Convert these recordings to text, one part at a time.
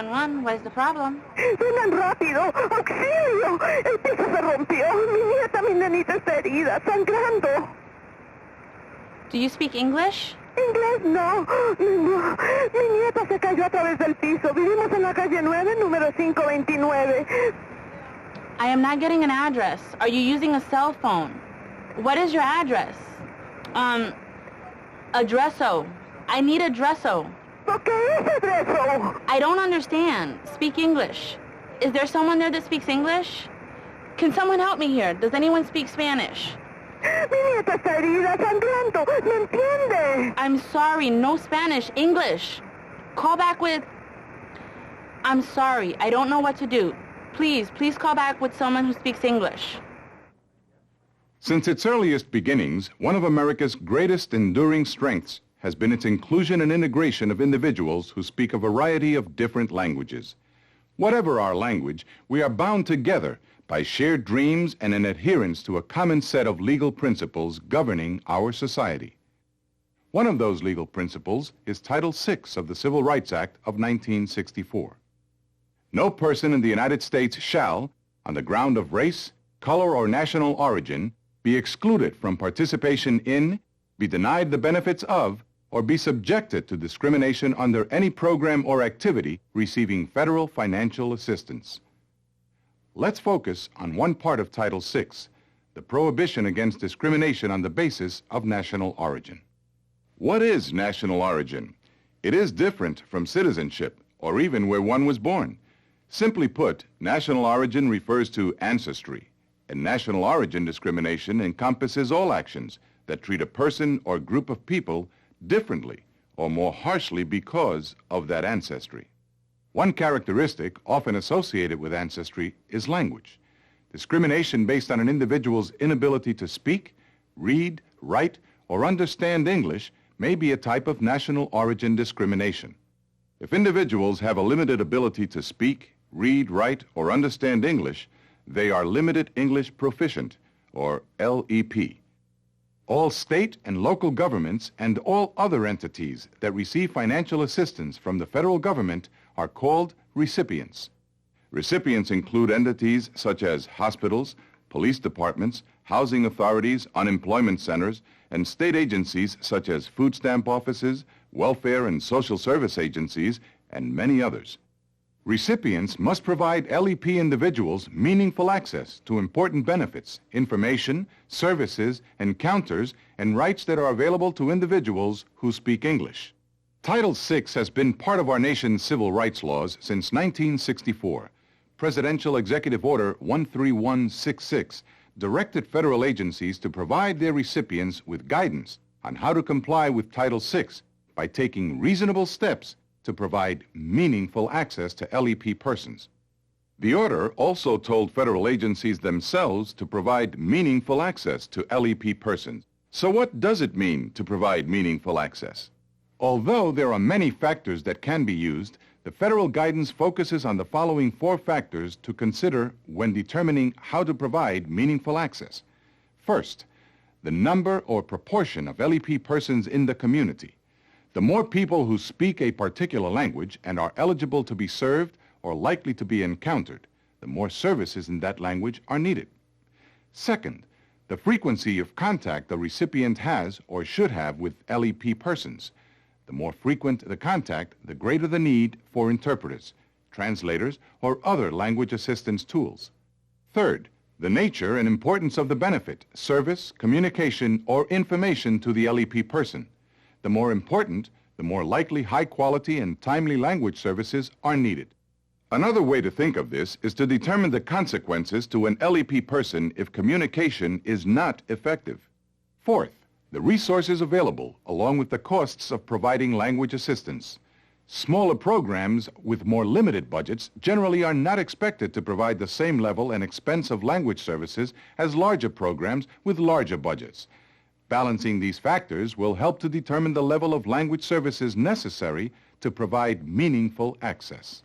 911. What is the problem? ¡Vengan rápido! ¡Auxilio! El piso se rompió. Mi nenita está herida, sangrando. Do you speak English? Inglés no. Mi nieta se cayó a través del piso. Vivimos en la calle 9, número 529. I am not getting an address. Are you using a cell phone? What is your address? Addresso. I need addresso. ¿Qué es adreso? I don't understand. Speak English. Is there someone there that speaks English? Can someone help me here? Does anyone speak Spanish? Mi nieta está herida, sangrando. ¿Me entiende? I'm sorry, no Spanish, English. Call back with... I'm sorry, I don't know what to do. Please call back with someone who speaks English. Since its earliest beginnings, one of America's greatest enduring strengths has been its inclusion and integration of individuals who speak a variety of different languages. Whatever our language, we are bound together by shared dreams and an adherence to a common set of legal principles governing our society. One of those legal principles is Title VI of the Civil Rights Act of 1964. No person in the United States shall, on the ground of race, color, or national origin, be excluded from participation in, be denied the benefits of, or be subjected to discrimination under any program or activity receiving federal financial assistance. Let's focus on one part of Title VI, the prohibition against discrimination on the basis of national origin. What is national origin? It is different from citizenship, or even where one was born. Simply put, national origin refers to ancestry, and national origin discrimination encompasses all actions that treat a person or group of people differently or more harshly because of that ancestry. One characteristic often associated with ancestry is language. Discrimination based on an individual's inability to speak, read, write, or understand English may be a type of national origin discrimination. If individuals have a limited ability to speak, read, write, or understand English, they are limited English proficient, or LEP. All state and local governments and all other entities that receive financial assistance from the federal government are called recipients. Recipients include entities such as hospitals, police departments, housing authorities, unemployment centers, and state agencies such as food stamp offices, welfare and social service agencies, and many others. Recipients must provide LEP individuals meaningful access to important benefits, information, services, encounters, and rights that are available to individuals who speak English. Title VI has been part of our nation's civil rights laws since 1964. Presidential Executive Order 13166 directed federal agencies to provide their recipients with guidance on how to comply with Title VI by taking reasonable steps to provide meaningful access to LEP persons. The order also told federal agencies themselves to provide meaningful access to LEP persons. So what does it mean to provide meaningful access? Although there are many factors that can be used, the federal guidance focuses on the following 4 factors to consider when determining how to provide meaningful access. First, the number or proportion of LEP persons in the community. The more people who speak a particular language and are eligible to be served or likely to be encountered, the more services in that language are needed. Second, the frequency of contact the recipient has or should have with LEP persons. The more frequent the contact, the greater the need for interpreters, translators, or other language assistance tools. Third, the nature and importance of the benefit, service, communication, or information to the LEP person. The more important, the more likely high-quality and timely language services are needed. Another way to think of this is to determine the consequences to an LEP person if communication is not effective. Fourth, the resources available along with the costs of providing language assistance. Smaller programs with more limited budgets generally are not expected to provide the same level and expense of language services as larger programs with larger budgets. Balancing these factors will help to determine the level of language services necessary to provide meaningful access.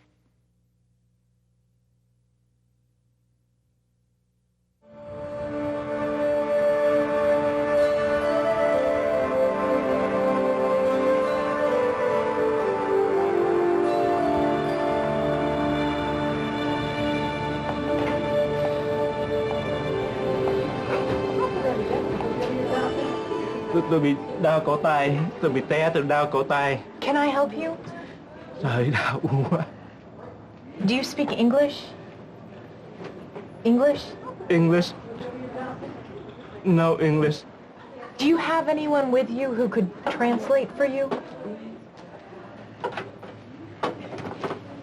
Tôi bị đau cổ tay, tôi bị té từ đau cổ tay. Can I help you? Trời đau quá. Do you speak English? English? English? No English. Do you have anyone with you who could translate for you?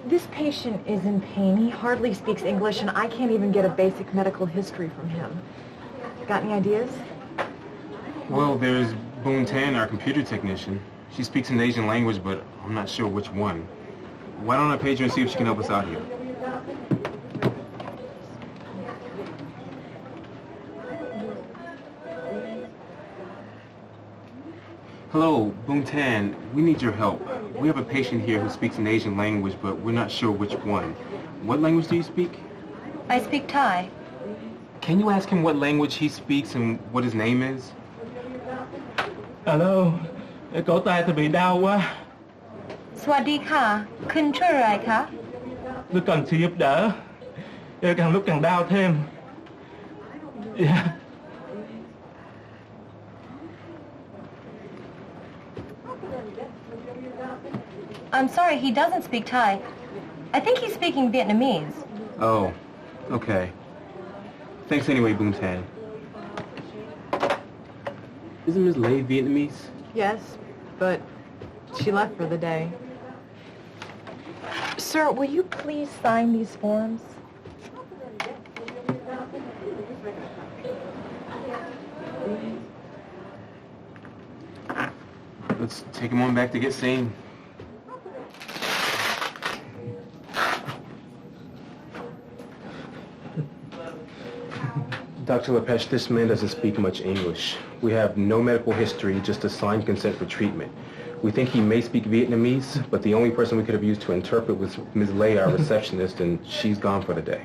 This patient is in pain. He hardly speaks English, and I can't even get a basic medical history from him. Got any ideas? Well, there's Boon Tan, our computer technician. She speaks an Asian language, but I'm not sure which one. Why don't I page her and see if she can help us out here? Hello, Boon Tan. We need your help. We have a patient here who speaks an Asian language, but we're not sure which one. What language do you speak? I speak Thai. Can you ask him what language he speaks and what his name is? Alo, cổ tay tôi bị đau quá. สวัสดีค่ะ คุณช่วยอะไรคะ Tôi cần sự giúp đỡ. Càng lúc càng đau thêm. Yeah. I'm sorry, he doesn't speak Thai. I think he's speaking Vietnamese. Oh, okay. Thanks anyway, Boon Tan. Isn't Ms. Lay Vietnamese? Yes, but she left for the day. Sir, will you please sign these forms? Let's take him on back to get seen. Dr. Lepesh, this man doesn't speak much English. We have no medical history, just a signed consent for treatment. We think he may speak Vietnamese, but the only person we could have used to interpret was Ms. Lay, our receptionist, and she's gone for the day.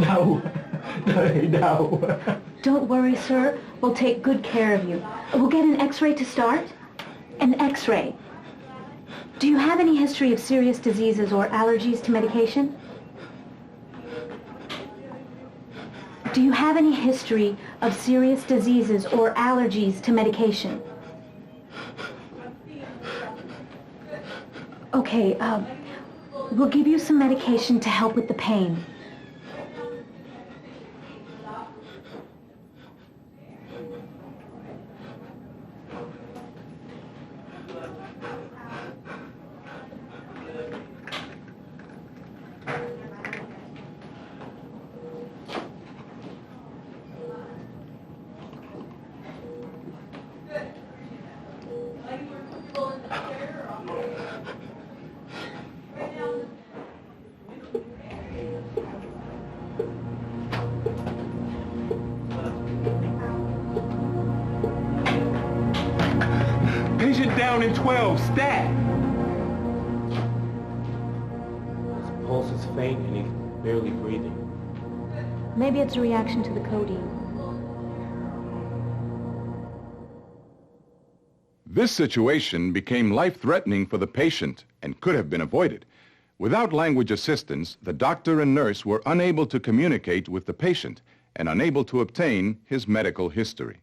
Đau. Trời đau. Don't worry, sir. We'll take good care of you. We'll get an x-ray to start. An x-ray. Do you have any history of serious diseases or allergies to medication? Do you have any history of serious diseases or allergies to medication? Okay, we'll give you some medication to help with the pain. Patient down in 12, stat! His pulse is faint and he's barely breathing. Maybe it's a reaction to the codeine. This situation became life-threatening for the patient and could have been avoided. Without language assistance, the doctor and nurse were unable to communicate with the patient and unable to obtain his medical history.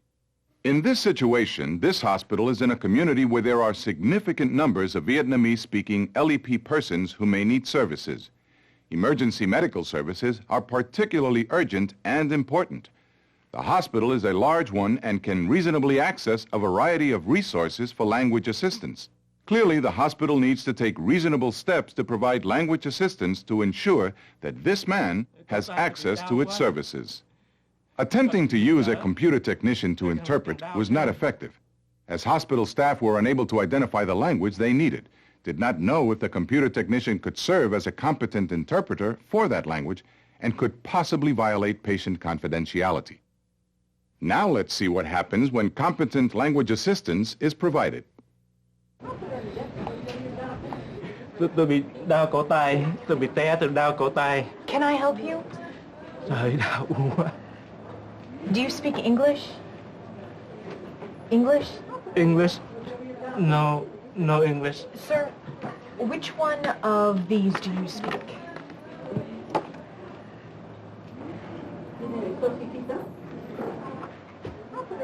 In this situation, this hospital is in a community where there are significant numbers of Vietnamese-speaking LEP persons who may need services. Emergency medical services are particularly urgent and important. The hospital is a large one and can reasonably access a variety of resources for language assistance. Clearly, the hospital needs to take reasonable steps to provide language assistance to ensure that this man has access to its services. Attempting to use a computer technician to interpret was not effective, as hospital staff were unable to identify the language they needed, did not know if the computer technician could serve as a competent interpreter for that language, and could possibly violate patient confidentiality. Now let's see what happens when competent language assistance is provided. Tôi bị đau cổ tay, tôi bị té từ đau cổ tay. Can I help you? Trời đau quá. Do you speak English? English? English? No English. Sir, which one of these do you speak?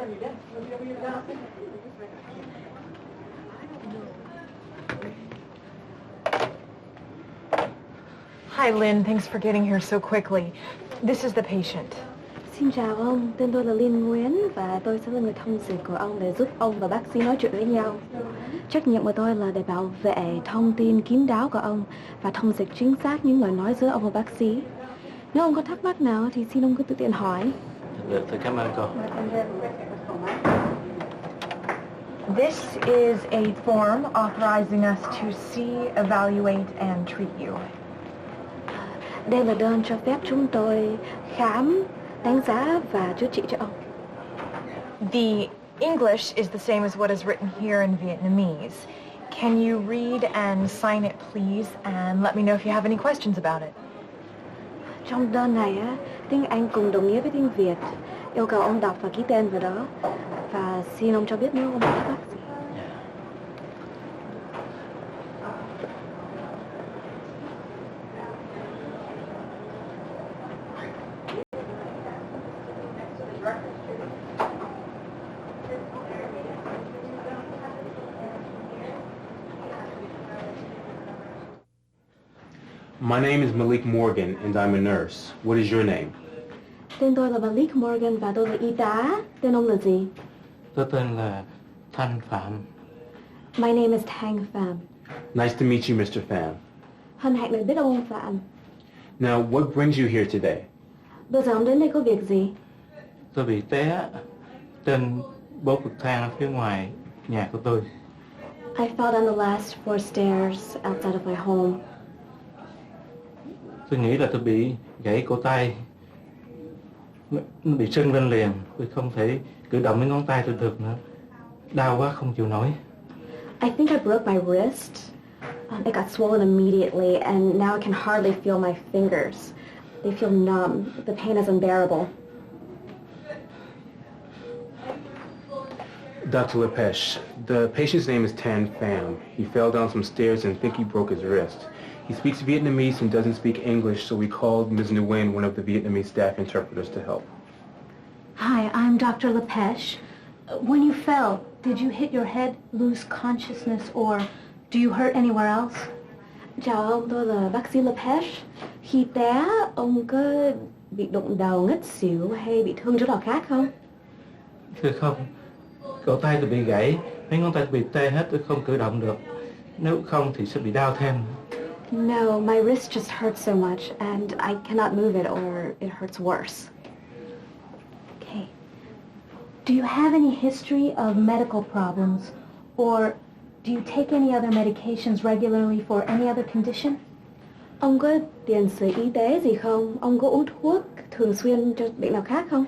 Hi, Lynn. Thanks for getting here so quickly. This is the patient. Xin chào ông, tên tôi là Liên Nguyễn và tôi sẽ là người thông dịch của ông để giúp ông và bác sĩ nói chuyện với nhau. Trách nhiệm của tôi là để bảo vệ thông tin kín đáo của ông và thông dịch chính xác những lời nói giữa ông và bác sĩ. Nếu ông có thắc mắc nào thì xin ông cứ tự tiện hỏi. Được, tôi cảm ơn cô. This is a form authorizing us to see, evaluate, and treat you. Đây là đơn cho phép chúng tôi khám, đánh giá và chữa trị cho ông. The English is the same as what is written here in Vietnamese. Can you read and sign it, please, and let me know if you have any questions about it? Trong đơn này, tiếng Anh cùng đồng nghĩa với tiếng Việt. Yêu cầu ông đọc và ký tên vào đó. Và xin ông cho biết nếu ông có thắc mắc gì. My name is Malik Morgan, and I'm a nurse. What is your name? Tên tôi là Malik Morgan và tôi là y tá. Tên ông là gì? Tôi tên là Thanh Phạm. My name is Tang Pham. Nice to meet you, Mr. Pham. Hân hạnh được biết ông Phạm. Now, what brings you here today? Bây giờ ông đến đây có việc gì? Tôi bị té trên 4 bậc thang ở phía ngoài nhà của tôi. I fell down the last 4 stairs outside of my home. Tôi nghĩ là tôi bị gãy cổ tay. Nó bị sưng lên liền. Tôi không thể cử động mấy ngón tay tôi được nữa. Đau quá không chịu nổi. I think I broke my wrist. It got swollen immediately and now I can hardly feel my fingers. They feel numb. The pain is unbearable. Dr. Lepesh, the patient's name is Tan Pham. He fell down some stairs and think he broke his wrist. He speaks Vietnamese and doesn't speak English, so we called Ms. Nguyen, one of the Vietnamese staff interpreters, to help. Hi, I'm Dr. Lepesh. When you fell, did you hit your head, lose consciousness, or do you hurt anywhere else? Chào ông, tôi là bác sĩ Lepesh. Khi té, ông có bị đụng đầu ngất xỉu hay bị thương chỗ nào khác không? Thưa không, cổ tay tôi bị gãy, mấy ngón tay tôi bị tê hết, tôi không cử động được. Nếu không thì sẽ bị đau thêm. No, my wrist just hurts so much and I cannot move it or it hurts worse. Okay. Do you have any history of medical problems, or do you take any other medications regularly for any other condition? Ông có tiền sử y tế gì không? Ông có uống thuốc thường xuyên cho bệnh nào khác không?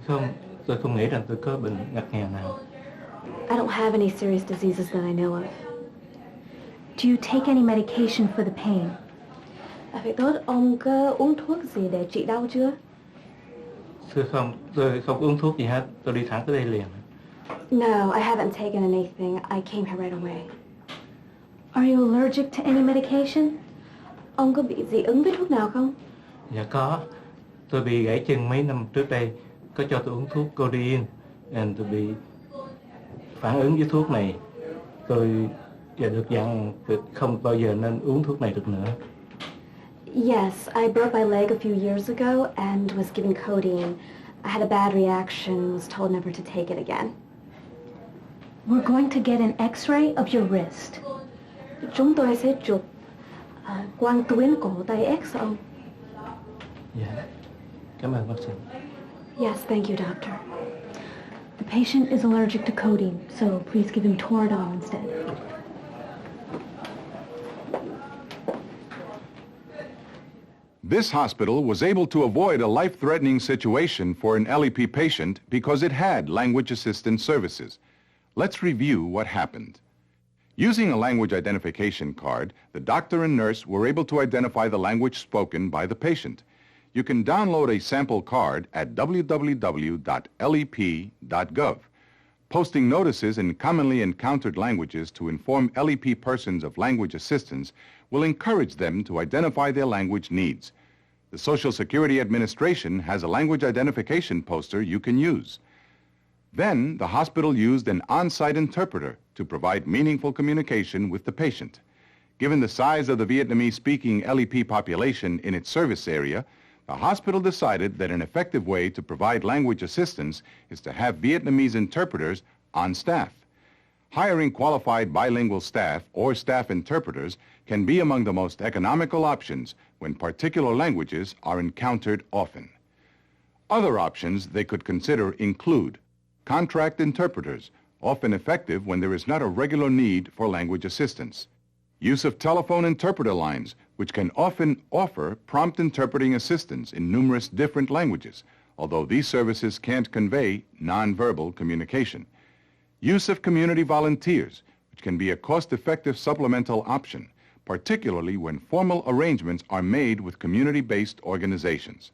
Không, tôi không nghĩ rằng tôi có bệnh ngặt nghèo nào. I don't have any serious diseases that I know of. Do you take any medication for the pain? Vậy tốt, ông có uống thuốc gì để trị đau chưa? Thưa không, tôi không uống thuốc gì hết, tôi đi thẳng tới đây liền. No, I haven't taken anything. I came here right away. Are you allergic to any medication? Ông có bị dị ứng với thuốc nào không? Dạ có, tôi bị gãy chân mấy năm trước đây, có cho tôi uống thuốc codeine, and tôi bị phản ứng với thuốc này. Tôi và được dặn không bao giờ nên uống thuốc này được nữa. Yes, I broke my leg a few years ago and was given codeine. I had a bad reaction, was told never to take it again. We're going to get an x-ray of your wrist. Chúng tôi sẽ chụp quang tuyến cổ tay X ông. Dạ, cảm ơn bác sĩ. Yes, thank you, doctor. The patient is allergic to codeine, so please give him Toradol instead. This hospital was able to avoid a life-threatening situation for an LEP patient because it had language assistance services. Let's review what happened. Using a language identification card, the doctor and nurse were able to identify the language spoken by the patient. You can download a sample card at www.lep.gov. Posting notices in commonly encountered languages to inform LEP persons of language assistance will encourage them to identify their language needs. The Social Security Administration has a language identification poster you can use. Then, the hospital used an on-site interpreter to provide meaningful communication with the patient. Given the size of the Vietnamese-speaking LEP population in its service area, the hospital decided that an effective way to provide language assistance is to have Vietnamese interpreters on staff. Hiring qualified bilingual staff or staff interpreters can be among the most economical options when particular languages are encountered often. Other options they could consider include contract interpreters, often effective when there is not a regular need for language assistance. Use of telephone interpreter lines, which can often offer prompt interpreting assistance in numerous different languages, although these services can't convey nonverbal communication. Use of community volunteers, which can be a cost-effective supplemental option, particularly when formal arrangements are made with community-based organizations.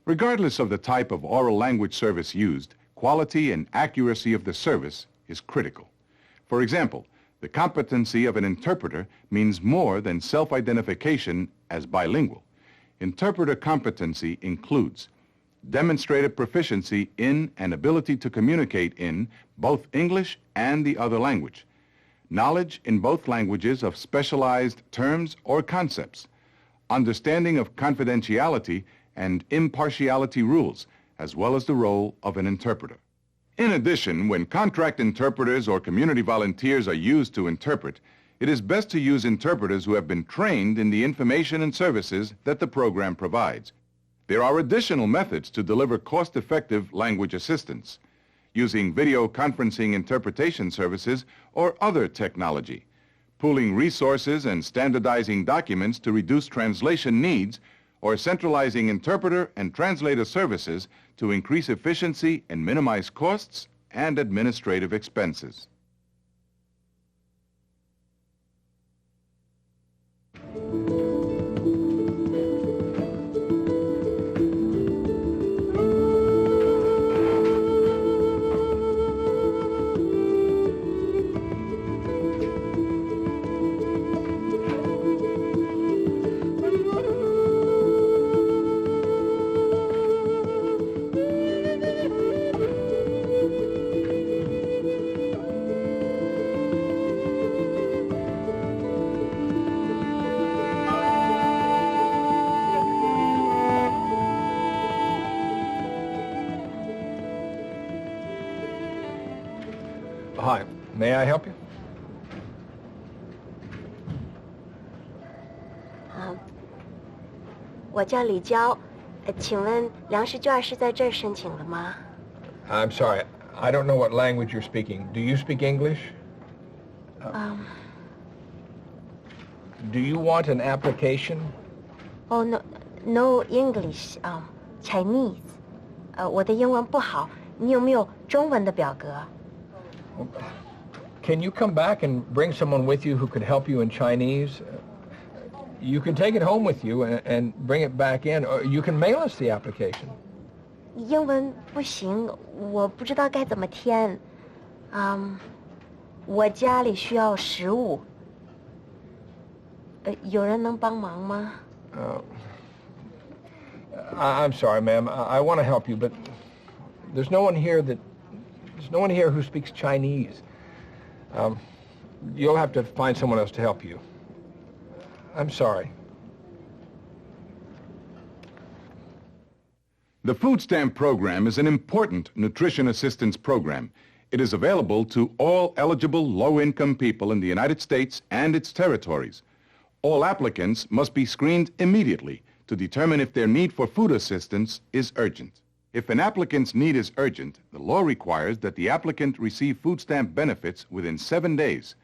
Regardless of the type of oral language service used, quality and accuracy of the service is critical. For example, the competency of an interpreter means more than self-identification as bilingual. Interpreter competency includes demonstrated proficiency in and ability to communicate in both English and the other language, knowledge in both languages of specialized terms or concepts, understanding of confidentiality and impartiality rules, as well as the role of an interpreter. In addition, when contract interpreters or community volunteers are used to interpret, it is best to use interpreters who have been trained in the information and services that the program provides. There are additional methods to deliver cost-effective language assistance, using video conferencing interpretation services or other technology, pooling resources and standardizing documents to reduce translation needs, or centralizing interpreter and translator services to increase efficiency and minimize costs and administrative expenses. Hi, may I help you? 我叫李娇，请问粮食券是在这儿申请的吗？ I'm sorry, I don't know what language you're speaking. Do you speak English? Do you want an application? Oh, no English, Chinese. 我的英文不好，你有没有中文的表格？ Can you come back and bring someone with you who could help you in Chinese? You can take it home with you and bring it back in, or you can mail us the application. 英文不行，我不知道该怎么填。我家里需要食物。有人能帮忙吗？ I'm sorry, ma'am. I want to help you, but there's no one here who speaks Chinese. You'll have to find someone else to help you. I'm sorry. The food stamp program is an important nutrition assistance program. It is available to all eligible low-income people in the United States and its territories. All applicants must be screened immediately to determine if their need for food assistance is urgent. If an applicant's need is urgent, the law requires that the applicant receive food stamp benefits within 7 days.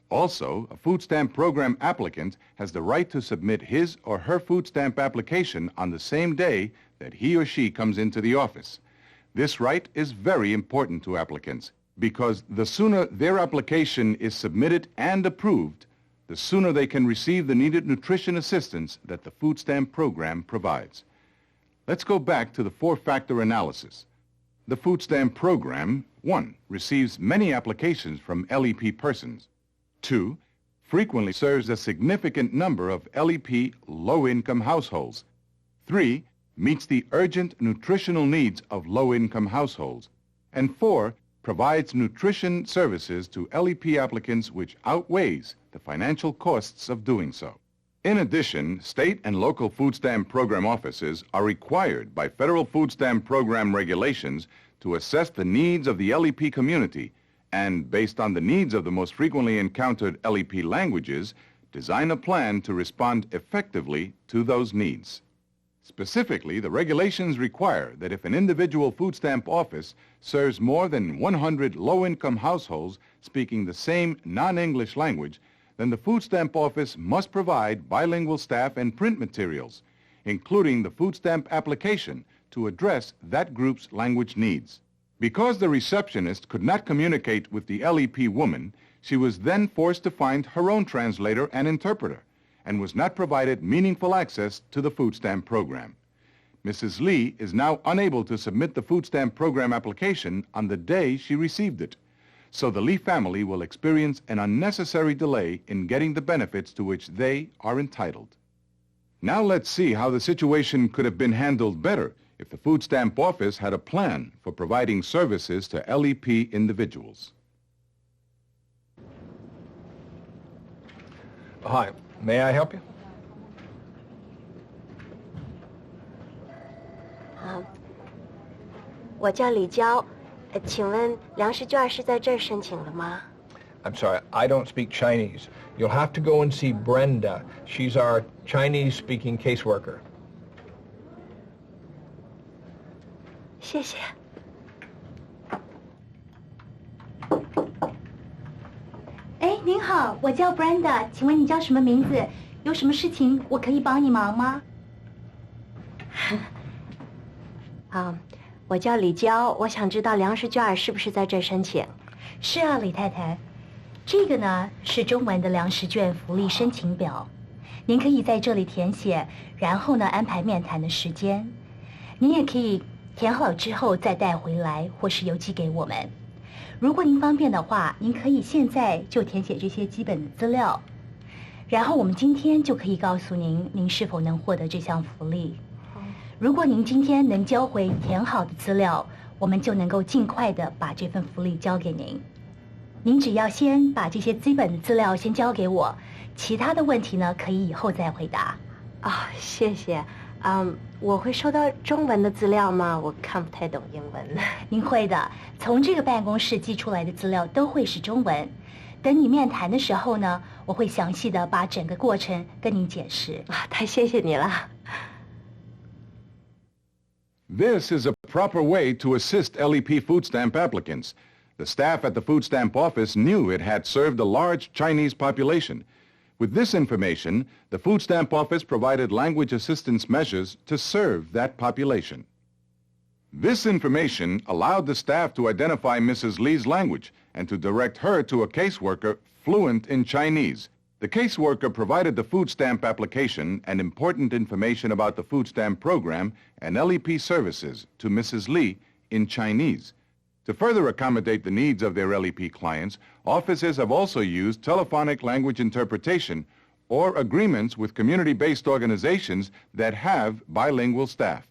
Also, a food stamp program applicant has the right to submit his or her food stamp application on the same day that he or she comes into the office. This right is very important to applicants because the sooner their application is submitted and approved, the sooner they can receive the needed nutrition assistance that the food stamp program provides. Let's go back to the four-factor analysis. The food stamp program, 1, receives many applications from LEP persons. 2, frequently serves a significant number of LEP low-income households. 3, meets the urgent nutritional needs of low-income households. And 4, provides nutrition services to LEP applicants which outweighs the financial costs of doing so. In addition, state and local food stamp program offices are required by federal food stamp program regulations to assess the needs of the LEP community and, based on the needs of the most frequently encountered LEP languages, design a plan to respond effectively to those needs. Specifically, the regulations require that if an individual food stamp office serves more than 100 low-income households speaking the same non-English language, then the food stamp office must provide bilingual staff and print materials, including the food stamp application, to address that group's language needs. Because the receptionist could not communicate with the LEP woman, she was then forced to find her own translator and interpreter, and was not provided meaningful access to the food stamp program. Mrs. Lee is now unable to submit the food stamp program application on the day she received it, so the Lee family will experience an unnecessary delay in getting the benefits to which they are entitled. Now let's see how the situation could have been handled better if the food stamp office had a plan for providing services to LEP individuals. Hi, may I help you? 我叫李娇，请问粮食券是在这儿申请的吗？ I'm sorry, I don't speak Chinese. You'll have to go and see Brenda. She's our Chinese-speaking caseworker. 谢谢。哎，您好，我叫 Brenda， 请问你叫什么名字？有什么事情我可以帮你忙吗？我叫李娇，我想知道粮食券是不是在这儿申请？是啊，李太太，这个呢是中文的粮食券福利申请表，您可以在这里填写，然后呢安排面谈的时间。您也可以填好之后再带回来，或是邮寄给我们。如果您方便的话，您可以现在就填写这些基本的资料，然后我们今天就可以告诉您，您是否能获得这项福利。如果您今天能交回填好的资料，我们就能够尽快的把这份福利交给您。您只要先把这些基本的资料先交给我，其他的问题呢可以以后再回答。谢谢。我会收到中文的资料吗？我看不太懂英文。您会的，从这个办公室寄出来的资料都会是中文。等你面谈的时候呢，我会详细的把整个过程跟您解释。太谢谢你了。This is a proper way to assist LEP food stamp applicants. The staff at the food stamp office knew it had served a large Chinese population. With this information, the food stamp office provided language assistance measures to serve that population. This information allowed the staff to identify Mrs. Lee's language and to direct her to a caseworker fluent in Chinese. The caseworker provided the food stamp application and important information about the food stamp program and LEP services to Mrs. Lee in Chinese. To further accommodate the needs of their LEP clients, offices have also used telephonic language interpretation or agreements with community-based organizations that have bilingual staff.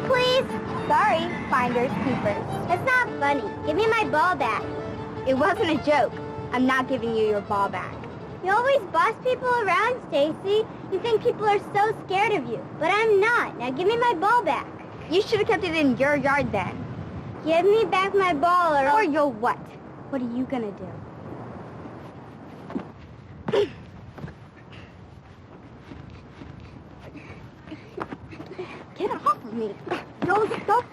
Please? Sorry, finders keepers. It's not funny. Give me my ball back. It wasn't a joke. I'm not giving you your ball back. You always boss people around, Stacy. You think people are so scared of you, but I'm not. Now give me my ball back. You should have kept it in your yard then. Give me back my ball or you'll what? What are you gonna do? Get off of me. No, stop.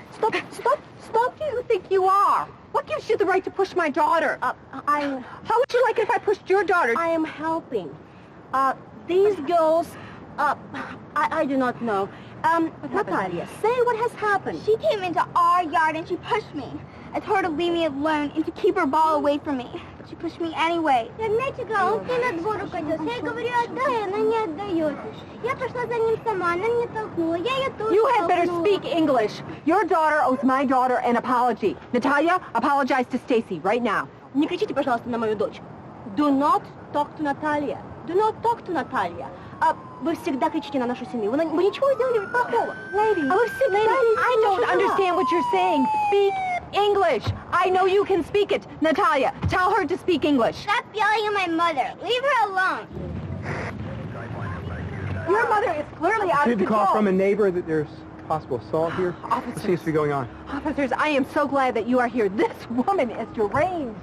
Who do you think you are? What gives you the right to push my daughter? How would you like it if I pushed your daughter? I am helping. These girls, I do not know. Natalia, say what has happened. She came into our yard and she pushed me. I told her to leave me alone and to keep her ball away from me. But she pushed me anyway. Я мячика, он на двор укатился. Я говорю, отдай, она не отдает. Я пошла за ним сама, она меня толкнула. Я ее тоже толкнула. You had better better speak English. Your daughter owes my daughter an apology. Natalia, apologize to Stacy right now. Не кричите, пожалуйста, на мою дочь. Do not talk to Natalia. Do not talk to Natalia. Вы всегда кричите на нашу семью. Вы ничего сделали плохого. Lady, А вы всегда... I don't understand what you're saying. Speak English. I know you can speak it. Natalia, tell her to speak English. Stop yelling at my mother. Leave her alone. Your mother is clearly out of Received a control. call from a neighbor that there's possible assault here. Officers. What seems to be going on? Officers, I am so glad that you are here. This woman is deranged.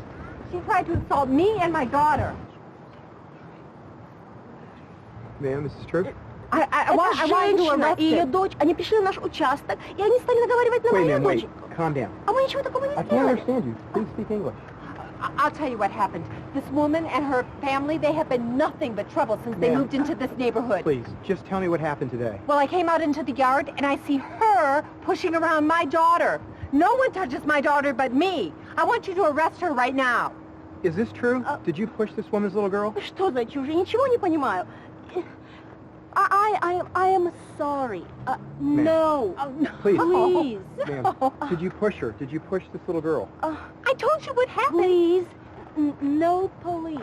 She tried to assault me and my daughter. Ma'am, this is true? I want you to женщина arrest и ее him. дочь, они пришли в наш участок, и они стали наговаривать на Wait, мою ma'am, дочь. wait. Calm down. А мы ничего такого не I can't сделали. understand you. Please speak English. I'll tell you what happened. This woman and her family, they have been nothing but trouble since they Ma'am. moved into this neighborhood. Please, just tell me what happened today. Well, I came out into the yard and I see her pushing around my daughter. No one touches my daughter but me. I want you to arrest her right now. Is this true? Did you push this woman's little girl? Что за чушь? Я ничего не понимаю. I am sorry. No. Oh, no. Please. Please. Ma'am, did you push her? Did you push this little girl? I told you what happened. Please. No police.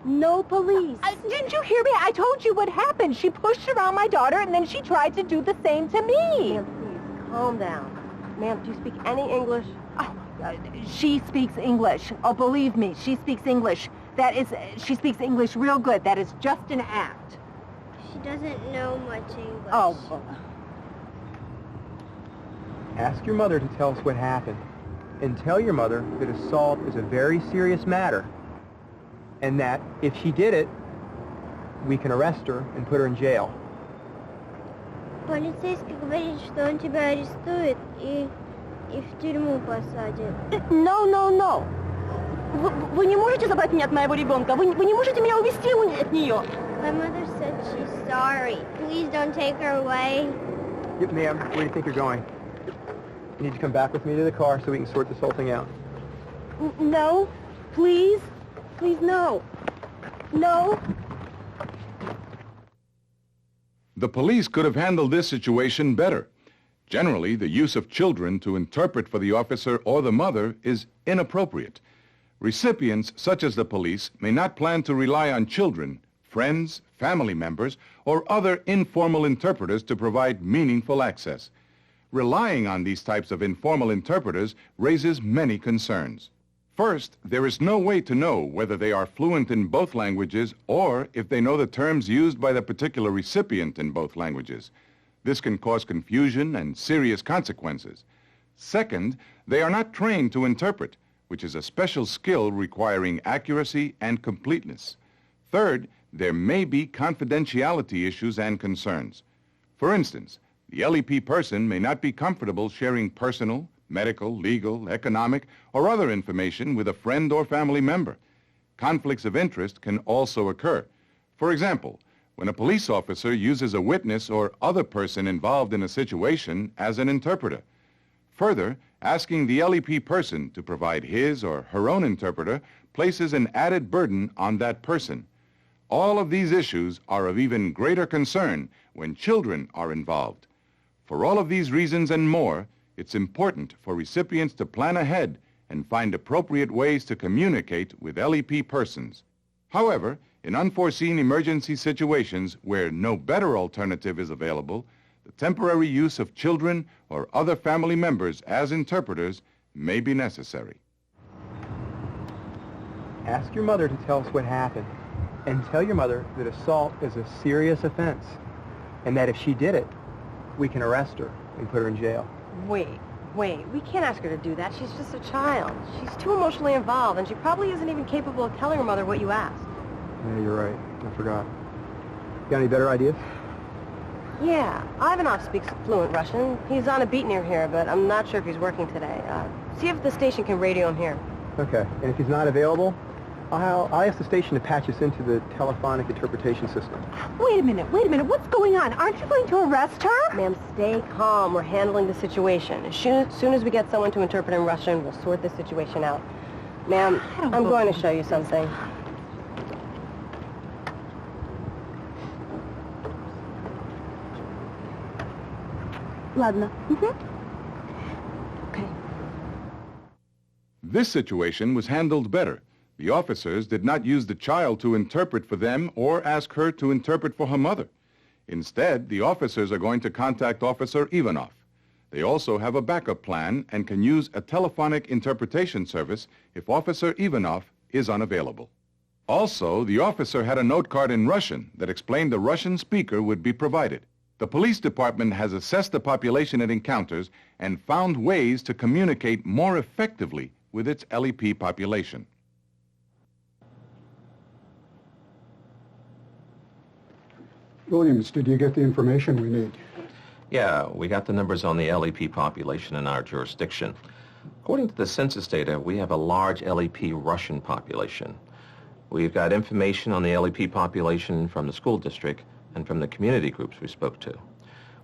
No police. Didn't you hear me? I told you what happened. She pushed around my daughter and then she tried to do the same to me. Ma'am, please, calm down. Ma'am, do you speak any English? She speaks English. Oh, believe me, she speaks English. She speaks English real good. That is just an act. She doesn't know much English. Oh. Ask your mother to tell us what happened. And tell your mother that assault is a very serious matter. And that if she did it, we can arrest her and put her in jail. Полицейский говорит, что он тебя арестует и в тюрьму посадит. No. Вы не можете забрать меня от моего ребенка. Вы не можете меня увезти от нее. My mother said she's sorry. Please don't take her away. Yep, ma'am, where do you think you're going? You need to come back with me to the car so we can sort this whole thing out. No. Please. Please, no. No. The police could have handled this situation better. Generally, the use of children to interpret for the officer or the mother is inappropriate. Recipients, such as the police, may not plan to rely on children, friends, family members, or other informal interpreters to provide meaningful access. Relying on these types of informal interpreters raises many concerns. First, there is no way to know whether they are fluent in both languages or if they know the terms used by the particular recipient in both languages. This can cause confusion and serious consequences. Second, they are not trained to interpret, which is a special skill requiring accuracy and completeness. Third, there may be confidentiality issues and concerns. For instance, the LEP person may not be comfortable sharing personal, medical, legal, economic, or other information with a friend or family member. Conflicts of interest can also occur. For example, when a police officer uses a witness or other person involved in a situation as an interpreter. Further, asking the LEP person to provide his or her own interpreter places an added burden on that person. All of these issues are of even greater concern when children are involved. For all of these reasons and more, it's important for recipients to plan ahead and find appropriate ways to communicate with LEP persons. However, in unforeseen emergency situations where no better alternative is available, the temporary use of children or other family members as interpreters may be necessary. Ask your mother to tell us what happened. And tell your mother that assault is a serious offense. And that if she did it, we can arrest her and put her in jail. Wait. We can't ask her to do that. She's just a child. She's too emotionally involved, and she probably isn't even capable of telling her mother what you asked. Yeah, you're right. I forgot. Got any better ideas? Yeah, Ivanov speaks fluent Russian. He's on a beat near here, but I'm not sure if he's working today. See if the station can radio him here. Okay. And if he's not available, I'll ask the station to patch us into the telephonic interpretation system. Wait a minute. What's going on? Aren't you going to arrest her? Ma'am, stay calm. We're handling the situation. As soon as we get someone to interpret in Russian, we'll sort this situation out. Ma'am, I'm going to show you something. Ладно. Okay. This situation was handled better. The officers did not use the child to interpret for them or ask her to interpret for her mother. Instead, the officers are going to contact Officer Ivanov. They also have a backup plan and can use a telephonic interpretation service if Officer Ivanov is unavailable. Also, the officer had a note card in Russian that explained the Russian speaker would be provided. The police department has assessed the population it encounters and found ways to communicate more effectively with its LEP population. Williams, did you get the information we need? Yeah, we got the numbers on the LEP population in our jurisdiction. According to the census data, we have a large LEP Russian population. We've got information on the LEP population from the school district and from the community groups we spoke to.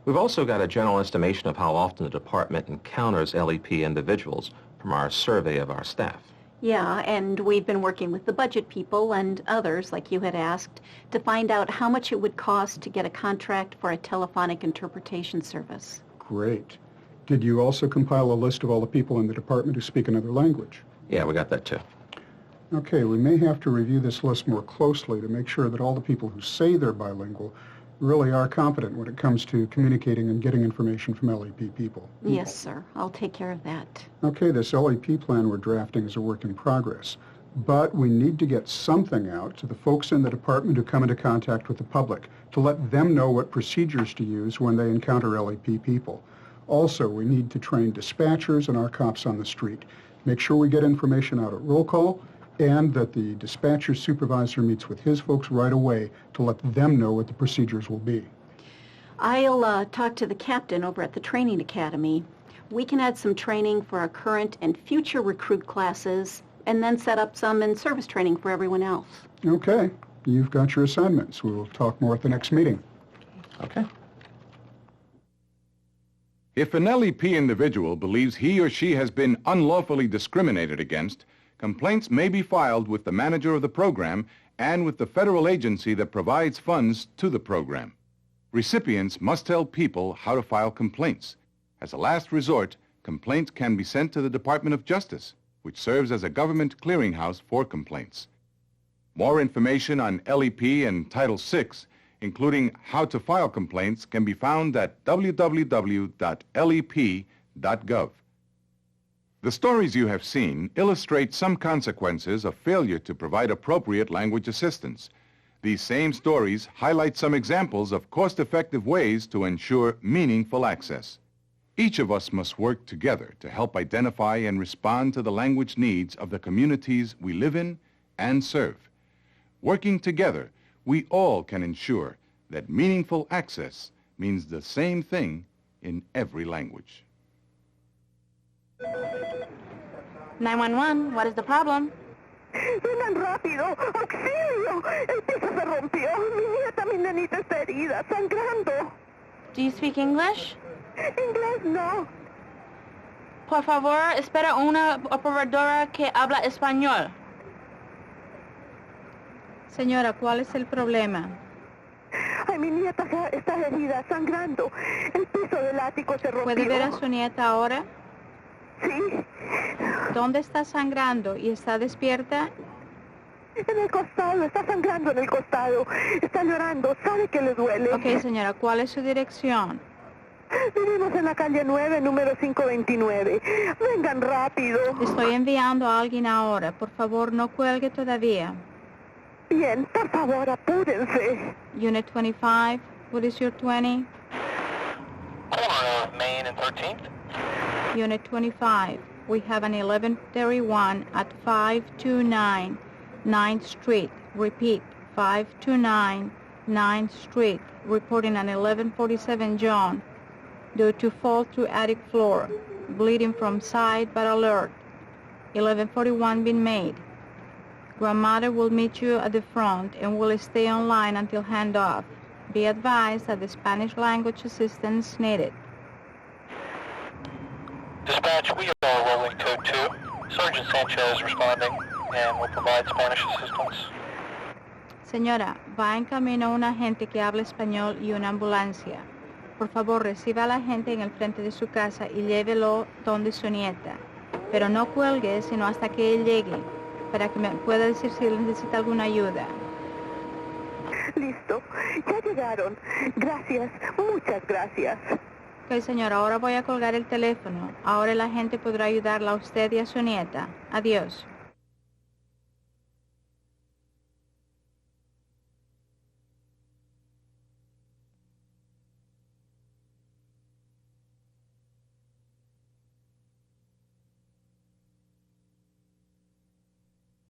We've also got a general estimation of how often the department encounters LEP individuals from our survey of our staff. Yeah, and we've been working with the budget people and others, like you had asked, to find out how much it would cost to get a contract for a telephonic interpretation service. Great. Did you also compile a list of all the people in the department who speak another language? Yeah, we got that too. Okay, we may have to review this list more closely to make sure that all the people who say they're bilingual really are competent when it comes to communicating and getting information from LEP people. Yes, sir. I'll take care of that. Okay, this LEP plan we're drafting is a work in progress, but we need to get something out to the folks in the department who come into contact with the public to let them know what procedures to use when they encounter LEP people. Also, we need to train dispatchers and our cops on the street. Make sure we get information out at roll call and that the dispatcher supervisor meets with his folks right away to let them know what the procedures will be. I'll talk to the captain over at the training academy. We can add some training for our current and future recruit classes and then set up some in service training for everyone else. Okay. You've got your assignments. We'll talk more at the next meeting. Okay. If an LEP individual believes he or she has been unlawfully discriminated against, complaints may be filed with the manager of the program and with the federal agency that provides funds to the program. Recipients must tell people how to file complaints. As a last resort, complaints can be sent to the Department of Justice, which serves as a government clearinghouse for complaints. More information on LEP and Title VI, including how to file complaints, can be found at www.lep.gov. The stories you have seen illustrate some consequences of failure to provide appropriate language assistance. These same stories highlight some examples of cost-effective ways to ensure meaningful access. Each of us must work together to help identify and respond to the language needs of the communities we live in and serve. Working together, we all can ensure that meaningful access means the same thing in every language. 911, what is the problem? ¡Vengan rápido! ¡Auxilio! El piso se rompió. Mi nenita está herida, sangrando. Do you speak English? Inglés no. Por favor, espera una operadora que habla español. Señora, ¿cuál es el problema? Ay, mi nieta está herida, sangrando. El piso del ático se rompió. ¿Puede ver a su nieta ahora? Sí. ¿Dónde está sangrando y está despierta? En el costado, está sangrando en el costado. Está llorando, sabe que le duele. Ok, señora, ¿cuál es su dirección? Vivimos en la calle 9, número 529. Vengan rápido. Estoy enviando a alguien ahora. Por favor, no cuelgue todavía. Bien, por favor, apúrense. Unit 25, what is your 20? Corner of Main and 13th. Unit 25, we have an 1131 at 529 9th Street. Repeat, 529 9th Street. Reporting an 1147 John. Due to fall through attic floor. Bleeding from side but alert. 1141 been made. Grandmother will meet you at the front and will stay online until handoff. Be advised that the Spanish language assistance needed. Dispatch, we are rolling code 2. Sergeant Sanchez responding and will provide Spanish assistance. Señora, va en camino un agente que habla español y una ambulancia. Por favor, reciba a la gente en el frente de su casa y llévelo donde su nieta. Pero no cuelgue sino hasta que él llegue, para que me pueda decir si necesita alguna ayuda. Listo, ya llegaron. Gracias, muchas gracias. Ok, señora, ahora voy a colgar el teléfono. Ahora la gente podrá ayudarla a usted y a su nieta. Adiós.